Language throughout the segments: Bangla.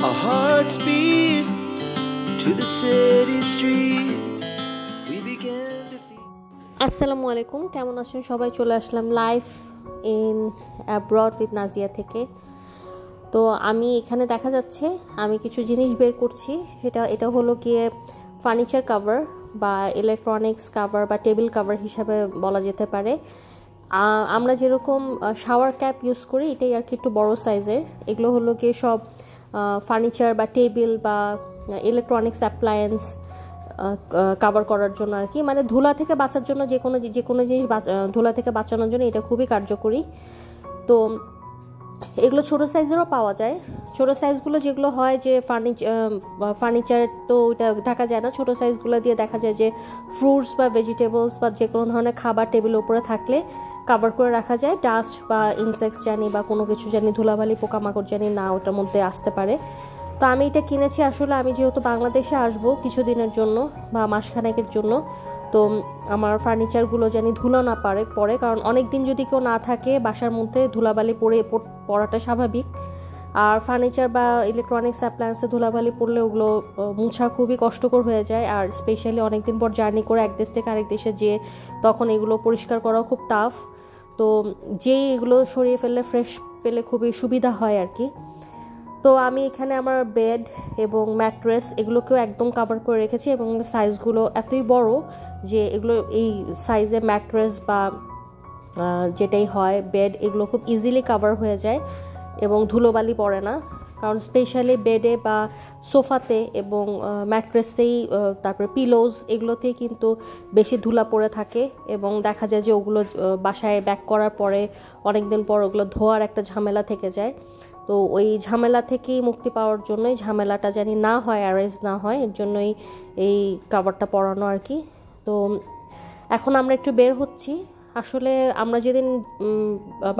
Our hearts beat to the city streets. We began to feel. আসসালামু আলাইকুম, কেমন আছেন সবাই? চলে আসলাম live in abroad with Nazia থেকে। তো আমি এখানে দেখা যাচ্ছে আমি কিছু জিনিস বের করছি। এটা হলো গিয়ে ফার্নিচার কাভার বা ইলেকট্রনিক্স কাভার বা টেবিল কাভার হিসাবে বলা যেতে পারে। আমরা যেরকম শাওয়ার ক্যাপ ইউজ করি এটাই আর কি, একটু বড় সাইজের। এগুলো হলো গিয়ে সব ফার্নিচার বা টেবিল বা ইলেকট্রনিক্স অ্যাপ্লায়েন্স কাভার করার জন্য আর কি, মানে ধুলা থেকে বাঁচার জন্য যে কোনো জিনিস ধুলা থেকে বাঁচানোর জন্য এটা খুবই কার্যকরী। তো এগুলো ছোটো সাইজেরও পাওয়া যায়। ছোটো সাইজগুলো যেগুলো হয় যে ফার্নিচার তো ওইটা ঢাকা যায় না, ছোটো সাইজগুলো দিয়ে দেখা যায় যে ফ্রুটস বা ভেজিটেবলস বা যে কোনো ধরনের খাবার টেবিলের উপরে থাকলে কাভার করে রাখা যায়, ডাস্ট বা ইনসেক্টস জানি বা কোনো কিছু জানি, ধুলাবালি পোকামাকড় জানি না ওটার মধ্যে আসতে পারে। তো আমি এটা কিনেছি। আসলে আমি যেহেতু বাংলাদেশে আসবো কিছুদিনের জন্য বা মাসখানেকের জন্য, তো আমার ফার্নিচারগুলো জানি ধুলো না পড়ে, কারণ অনেক দিন যদি কেউ না থাকে বাসার মধ্যে ধুলাবালি পড়াটা স্বাভাবিক। আর ফার্নিচার বা ইলেকট্রনিক্স অ্যাপ্লায়েন্সে ধুলাবালি পড়লে ওগুলো মুছা খুবই কষ্টকর হয়ে যায়। আর স্পেশালি অনেকদিন পর জার্নি করে এক দেশ থেকে আরেক দেশে যেয়ে তখন এগুলো পরিষ্কার করাও খুব টাফ। তো যেই এগুলো সরিয়ে ফেললে ফ্রেশ পেলে খুবই সুবিধা হয় আর কি। তো আমি এখানে আমার বেড এবং ম্যাট্রেস এগুলোকেও একদম কাভার করে রেখেছি, এবং সাইজগুলো এতই বড় যে এগুলো এই সাইজে ম্যাট্রেস বা যেটাই হয় বেড এগুলো খুব ইজিলি কাভার হয়ে যায় এবং ধুলোবালি পড়ে না। কারণ স্পেশালি বেডে বা সোফাতে এবং ম্যাট্রেসেই তারপরে পিলোজ এগুলোতেই কিন্তু বেশি ধুলা পড়ে থাকে, এবং দেখা যায় যে ওগুলো বাসায় ব্যাক করার পরে অনেকদিন পর ওগুলো ধোয়ার একটা ঝামেলা থেকে যায়। তো ওই ঝামেলা থেকেই মুক্তি পাওয়ার জন্যই, ঝামেলাটা জানি না হয়, অ্যারাইজ না হয়, এর জন্যই এই কাভারটা পরানো আর কি। তো এখন আমরা একটু বের হচ্ছি। আসলে আমরা যেদিন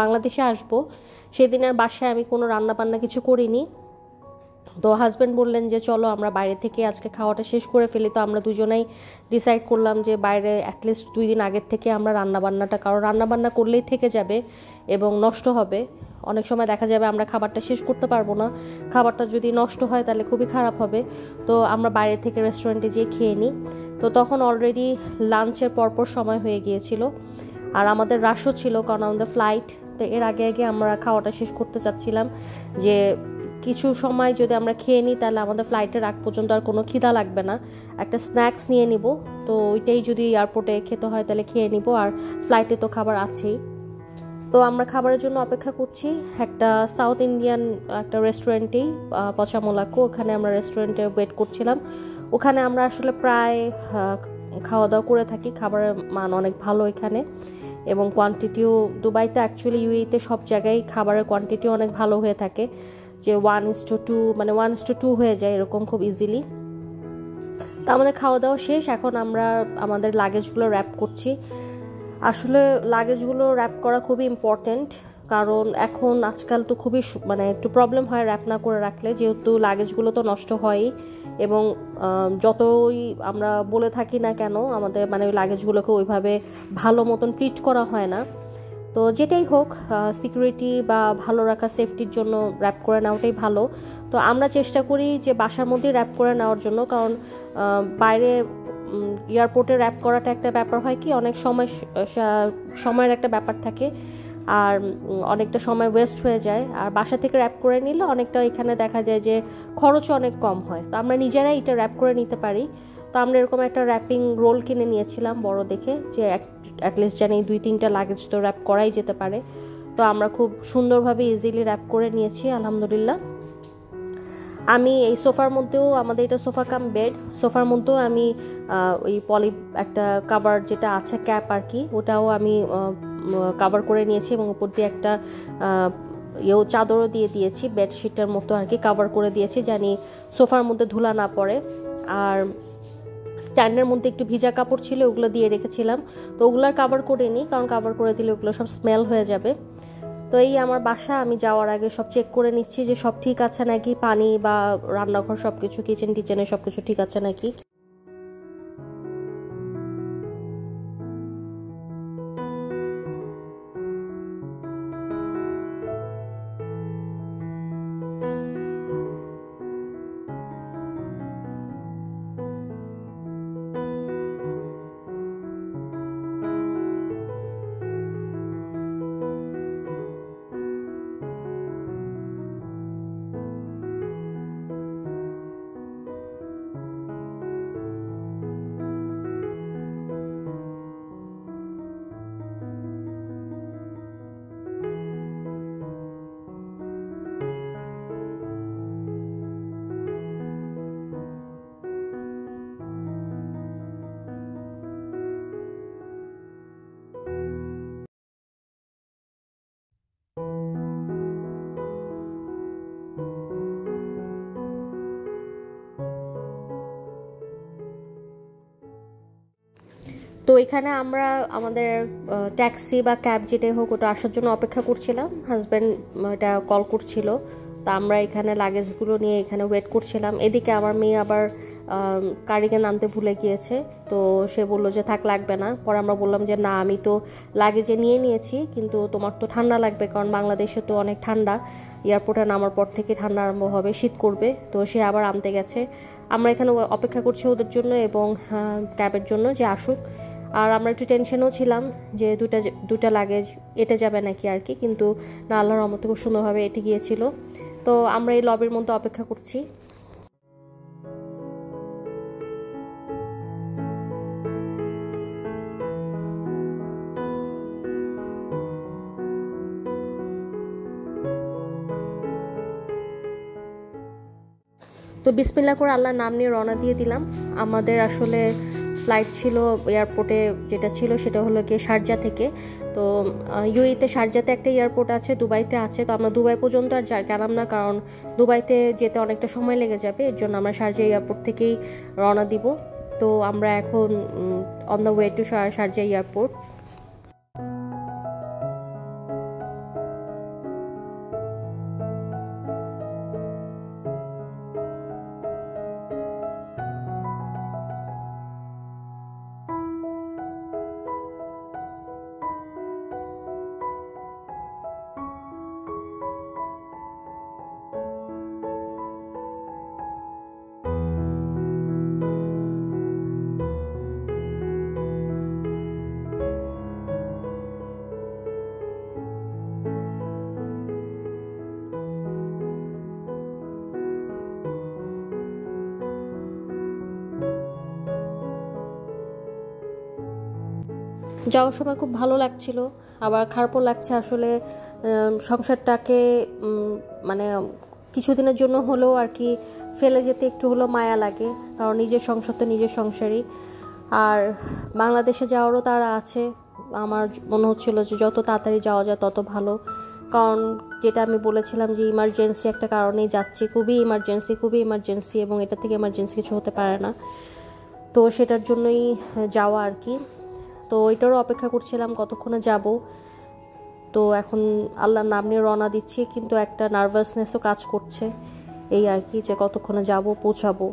বাংলাদেশে আসব সেদিনের বাসায় আমি কোনো রান্না বান্না কিছু করিনি। তো হাজব্যান্ড বললেন যে চলো আমরা বাইরে থেকে আজকে খাওয়াটা শেষ করে ফেলি। তো আমরা দুজনেই ডিসাইড করলাম যে বাইরে অ্যাটলিস্ট 2 দিন আগের থেকে আমরা রান্নাবান্নাটা, কারণ রান্নাবান্না করলেই থেকে যাবে এবং নষ্ট হবে। অনেক সময় দেখা যাবে আমরা খাবারটা শেষ করতে পারবো না, খাবারটা যদি নষ্ট হয় তাহলে খুবই খারাপ হবে। তো আমরা বাইরে থেকে রেস্টুরেন্টে যেয়ে খেয়ে নিই। তো তখন অলরেডি লাঞ্চের পরপর সময় হয়ে গিয়েছিল, আর আমাদের রাশও ছিল কারণ আমাদের ফ্লাইট। তো এর আগে আগে আমরা খাওয়াটা শেষ করতে চাচ্ছিলাম যে কিছু সময় যদি আমরা খেয়ে নিই তাহলে আমাদের ফ্লাইটের আগ পর্যন্ত আর কোনো খিদা লাগবে না, একটা স্ন্যাক্স নিয়ে নিব। তো ওইটাই যদি এয়ারপোর্টে খেতে হয় তাহলে খেয়ে নিব, আর ফ্লাইটে তো খাবার আছেই। তো আমরা খাবারের জন্য অপেক্ষা করছি একটা সাউথ ইন্ডিয়ান একটা রেস্টুরেন্টেই, পচামোলাকো, ওখানে আমরা রেস্টুরেন্টে ওয়েট করছিলাম। ওখানে আমরা আসলে প্রায় খাওয়া দাওয়া করে থাকি, খাবারের মান অনেক ভালো এখানে, এবং কোয়ান্টিটিও দুবাইতে অ্যাকচুয়ালি ইউএইতে সব জায়গায় খাবারের কোয়ান্টিটিও অনেক ভালো হয়ে থাকে, যে 1:2 মানে 1:2 হয়ে যায় এরকম খুব ইজিলি। তো আমাদের খাওয়া দাওয়া শেষ, এখন আমরা আমাদের লাগেজগুলো র্যাপ করছি। আসলে লাগেজগুলো র্যাপ করা খুবই ইম্পর্ট্যান্ট, কারণ এখন আজকাল তো খুবই মানে একটু প্রবলেম হয় র্যাপ না করে রাখলে, যেহেতু লাগেজগুলো তো নষ্ট হয়ই। এবং যতই আমরা বলে থাকি না কেন আমাদের মানে ওই লাগেজগুলোকে ওইভাবে ভালো মতন ট্রিট করা হয় না। তো যেটাই হোক, সিকিউরিটি বা ভালো রাখা সেফটির জন্য র্যাপ করে নেওয়াটাই ভালো। তো আমরা চেষ্টা করি যে বাসার মধ্যেই র্যাপ করে নেওয়ার জন্য, কারণ বাইরে এয়ারপোর্টে র্যাপ করাটা একটা ব্যাপার হয় কি, অনেক সময়ের একটা ব্যাপার থাকে, আর অনেকটা সময় ওয়েস্ট হয়ে যায়। আর বাসা থেকে র্যাপ করে নিলে অনেকটা এখানে দেখা যায় যে খরচ অনেক কম হয়, তো আমরা নিজেরাই এটা র্যাপ করে নিতে পারি। তো আমরা এরকম একটা র্যাপিং রোল কিনে নিয়েছিলাম বড় দেখে, যে অ্যাটলিস্ট জানি 2-3টা লাগেজ তো র্যাপ করাই যেতে পারে। তো আমরা খুব সুন্দরভাবে ইজিলি র্যাপ করে নিয়েছি আলহামদুলিল্লাহ। আমি এই সোফার মধ্যেও, আমাদের এটা সোফা কাম বেড, সোফার মধ্যেও আমি ওই পলি একটা কাভার যেটা আছে ক্যাপ আর কি, ওটাও আমি কাভার করে নিয়েছি, এবং উপর দিয়ে একটা চাদরও দিয়ে দিয়েছি, বেডশিটের মতো আর কি কাভার করে দিয়েছি, জানি সোফার মধ্যে ধুলা না পড়ে। আর স্ট্যান্ডের মধ্যে একটু ভিজা কাপড় ছিল, ওগুলো দিয়ে রেখেছিলাম। তো ওগুলো আর কাভার করে নিই, কারণ কাভার করে দিলে ওগুলো সব স্মেল হয়ে যাবে। তো এই আমার বাসা, আমি যাওয়ার আগে সব চেক করে নিচ্ছি যে সব ঠিক আছে নাকি, পানি বা রান্নাঘর সব কিছু, কিচেন টিচেনে সব কিছু ঠিক আছে নাকি। তো এখানে আমরা আমাদের ট্যাক্সি বা ক্যাব যেটাই হোক ওটা আসার জন্য অপেক্ষা করছিলাম। হাজব্যান্ড এটা কল করছিল, তো আমরা এখানে লাগেজগুলো নিয়ে এখানে ওয়েট করছিলাম। এদিকে আমার মেয়ে আবার কার্ডিগান আনতে ভুলে গিয়েছে, তো সে বললো যে থাক লাগবে না। পরে আমরা বললাম যে না, আমি তো লাগেজে নিয়ে নিয়েছি, কিন্তু তোমার তো ঠান্ডা লাগবে, কারণ বাংলাদেশে তো অনেক ঠান্ডা, এয়ারপোর্টে নামার পর থেকে ঠান্ডা আরম্ভ হবে, শীত করবে। তো সে আবার আনতে গেছে। আমরা এখানে অপেক্ষা করছি ওদের জন্য এবং ক্যাবের জন্য যে আসুক। আর আমরা একটু টেনশনও ছিলাম যে দুটা লাগেজ এটে যাবে নাকি আর কি, কিন্তু না, আল্লাহর রহমতে খুব সুন্দরভাবে এটে গিয়েছিল। তো আমরা এই লবির মধ্যে অপেক্ষা করছি। তো বিসমিল্লাহ করে আল্লাহর নাম নিয়ে রওনা দিয়ে দিলাম। আমাদের আসলে ফ্লাইট ছিল এয়ারপোর্টে, যেটা ছিল সেটা হলো গিয়ে শারজা থেকে। তো ইউএইতে শারজাতে একটা এয়ারপোর্ট আছে, দুবাইতে আছে। তো আমরা দুবাই পর্যন্ত আর গেলাম না, কারণ দুবাইতে যেতে অনেকটা সময় লেগে যাবে, এর জন্য আমরা শারজা এয়ারপোর্ট থেকেই রওনা দিব। তো আমরা এখন on the way to Sharjah airport. যাওয়ার সময় খুব ভালো লাগছিল, আবার খারাপও লাগছে। আসলে সংসারটাকে মানে কিছুদিনের জন্য হলেও আর কি ফেলে যেতে একটু হলেও মায়া লাগে, কারণ নিজের সংসার তো নিজের সংসারই। আর বাংলাদেশে যাওয়ারও তারা আছে। আমার মনে হচ্ছিল যে যত তাড়াতাড়ি যাওয়া যায় তত ভালো, কারণ যেটা আমি বলেছিলাম যে ইমার্জেন্সি একটা কারণেই যাচ্ছি, খুবই ইমার্জেন্সি, এবং এটা থেকে ইমার্জেন্সি কিছু হতে পারে না। তো সেটার জন্যই যাওয়া আর কি। তো ওইটারও অপেক্ষা করছিলাম কতক্ষণে যাব। তো এখন আল্লাহর নাম নিয়ে রওনা দিচ্ছি, কিন্তু একটা নার্ভাসনেসও কাজ করছে এই আর কি, যে কতক্ষণে যাব, পৌঁছাবো।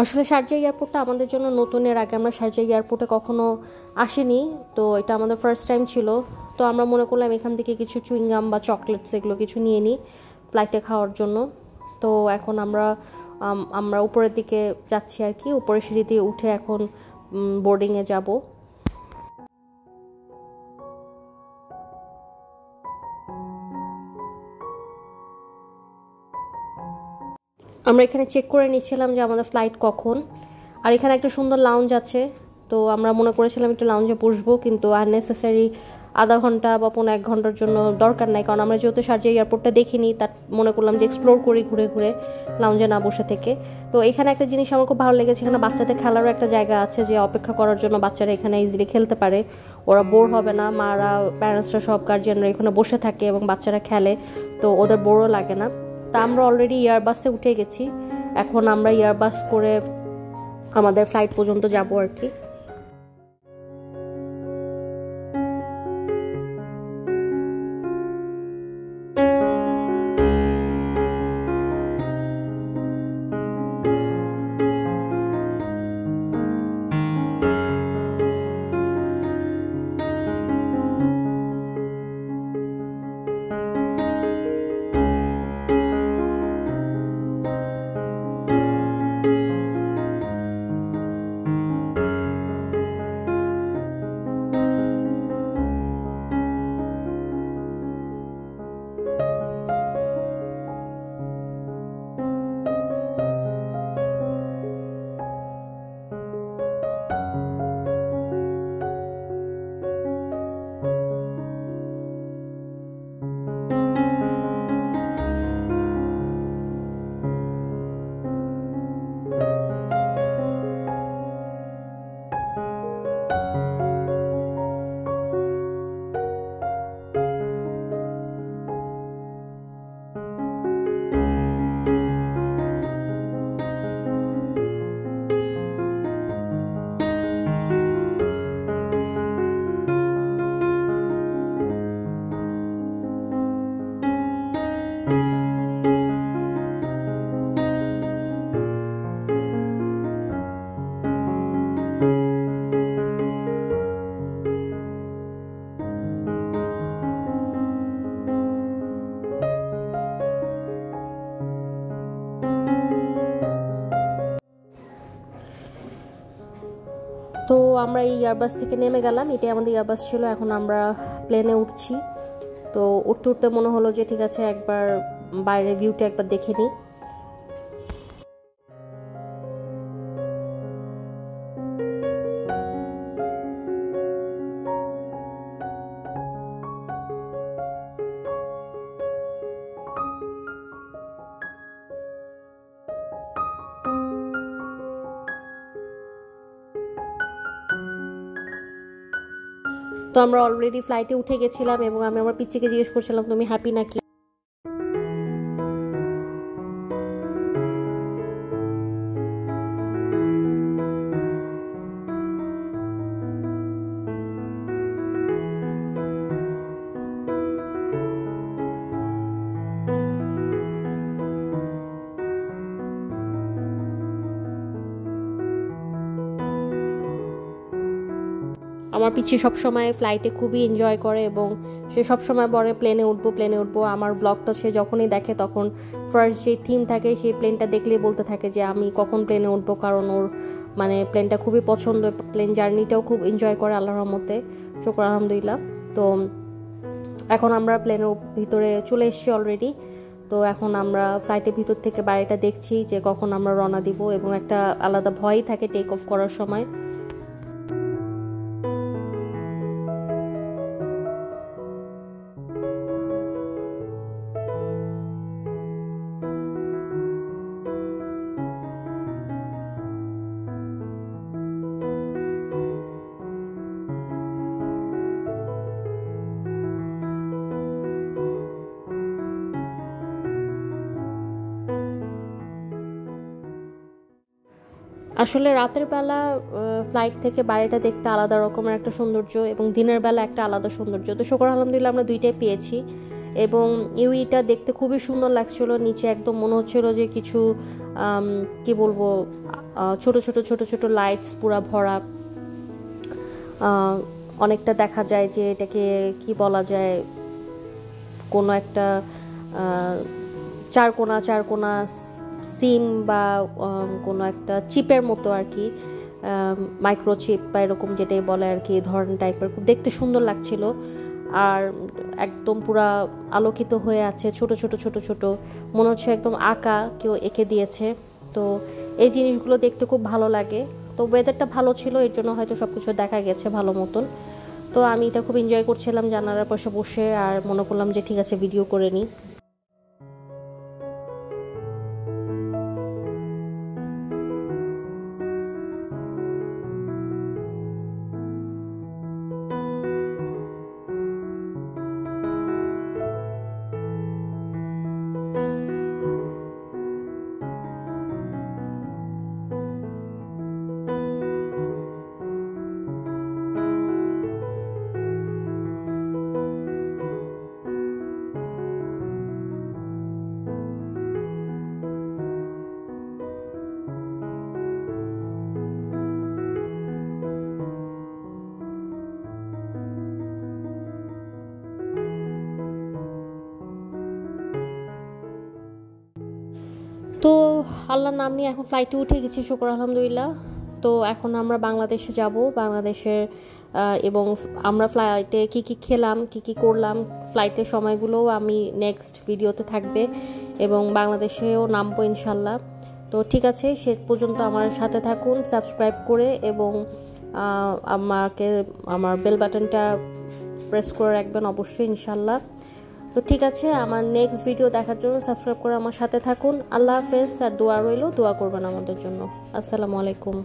আসলে শারজা এয়ারপোর্টটা আমাদের জন্য নতুন, এর আগে আমরা শারজা এয়ারপোর্টে কখনো আসিনি, তো এটা আমাদের ফার্স্ট টাইম ছিল। তো আমরা মনে করলাম এখান থেকে কিছু চুইংগাম বা চকলেটস এগুলো কিছু নিয়ে নিই ফ্লাইটে খাওয়ার জন্য। তো এখন আমরা উপরের দিকে যাচ্ছি আর কি, উপরের সিঁড়ি দিয়ে উঠে এখন বোর্ডিংয়ে যাব। আমরা এখানে চেক করে নিচ্ছিলাম যে আমাদের ফ্লাইট কখন। আর এখানে একটা সুন্দর লাউঞ্জ আছে, তো আমরা মনে করেছিলাম একটু লাউঞ্জে বসবো, কিন্তু আননেসেসারি আধা ঘন্টা বা 1 ঘন্টার জন্য দরকার নাই, কারণ আমরা যেহেতু শারজাহ এয়ারপোর্টটা দেখিনি, তার মনে করলাম যে এক্সপ্লোর করি ঘুরে ঘুরে লাউঞ্জে না বসে থেকে। তো এখানে একটা জিনিস আমার খুব ভালো লেগেছে, এখানে বাচ্চাদের খেলারও একটা জায়গা আছে, যে অপেক্ষা করার জন্য বাচ্চারা এখানে ইজিলি খেলতে পারে, ওরা বোর হবে না, মারা প্যারেন্টসরা সব গার্জিয়ানরা এখানে বসে থাকে এবং বাচ্চারা খেলে, তো ওদের বোরও লাগে না। তা আমরা অলরেডি এয়ারবাসে উঠে গেছি, এখন আমরা এয়ারবাস করে আমাদের ফ্লাইট পর্যন্ত যাব আর কি। তো আমরা এই এয়ারবাস থেকে নেমে গেলাম, এটাই আমাদের এয়ারবাস ছিল। এখন আমরা প্লেনে উঠছি, তো উঠতে উঠতে মনে হলো যে ঠিক আছে একবার বাইরের ভিউটা একবার দেখে নিই। তো আমরা অলরেডি ফ্লাইটে উঠে গেছিলাম এবং আমি আমার পিচ্চিকে জিজ্ঞেস করছিলাম তুমি হ্যাপি নাকি। আমার পিচ্ছি সবসময় ফ্লাইটে খুবই এনজয় করে এবং সে সবসময় বলে প্লেনে উঠবো। আমার ব্লগটা সে যখনই দেখে তখন ফার্স্ট যে থিম থাকে সেই প্লেনটা দেখলেই বলতে থাকে যে আমি কখন প্লেনে উঠবো, কারণ ওর মানে প্লেনটা খুবই পছন্দ, প্লেন জার্নিটাও খুব এনজয় করে আল্লাহর রহমতে, শুকর আলহামদুলিল্লাহ। তো এখন আমরা প্লেনের ভিতরে চলে এসেছি অলরেডি। তো এখন আমরা ফ্লাইটের ভিতর থেকে বাইরেটা দেখছি যে কখন আমরা রওনা দিব, এবং একটা আলাদা ভয়ই থাকে টেক অফ করার সময়। আসলে রাতের বেলা ফ্লাইট থেকে বাইরেটা দেখতে আলাদা রকমের একটা সৌন্দর্য, এবং দিনের বেলা একটা আলাদা সৌন্দর্য। তো শুকর আলহামদুলিল্লাহ আমরা দুইটাই পেয়েছি, এবং ইউইটা দেখতে খুবই সুন্দর লাগছিল। নিচে একদম মনে হচ্ছিল যে কিছু কি বলবো, ছোট ছোট ছোট ছোট লাইটস পুরা ভরা, অনেকটা দেখা যায় যে এটাকে কি বলা যায়, কোনো একটা চারকোনা সিম বা কোনো একটা চিপের মতো আর কি, মাইক্রোচিপ বা এরকম যেটাই বলে আর কি, ধরনের টাইপের, খুব দেখতে সুন্দর লাগছিল। আর একদম পুরা আলোকিত হয়ে আছে, ছোট ছোট ছোট ছোট, মনে হচ্ছে একদম আঁকা কেউ এঁকে দিয়েছে। তো এই জিনিসগুলো দেখতে খুব ভালো লাগে। তো ওয়েদারটা ভালো ছিল, এর জন্য হয়তো সব কিছু দেখা গেছে ভালো মতন। তো আমি এটা খুব এনজয় করছিলাম জানালার পাশে বসে, আর মনে করলাম যে ঠিক আছে ভিডিও করে নিই। তো আল্লাহর নাম নিয়ে এখন ফ্লাইটে উঠে গেছি, শুকর আলহামদুলিল্লাহ। তো এখন আমরা বাংলাদেশে যাব, বাংলাদেশের এবং আমরা ফ্লাইটে কি কি খেলাম, কি কি করলাম, ফ্লাইটের সময়গুলোও আমি নেক্সট ভিডিওতে থাকবে, এবং বাংলাদেশেও নামবো ইনশাল্লাহ। তো ঠিক আছে, সে পর্যন্ত আমার সাথে থাকুন সাবস্ক্রাইব করে, এবং আমাকে আমার বেল বাটনটা প্রেস করে রাখবেন অবশ্যই ইনশাল্লাহ। তো ঠিক আছে, আমার নেক্সট ভিডিও দেখার জন্য সাবস্ক্রাইব করে আমার সাথে থাকুন। আল্লাহ হাফেজ, আর দোয়া রইল, দোয়া করবেন আমাদের জন্য। আসসালামু আলাইকুম।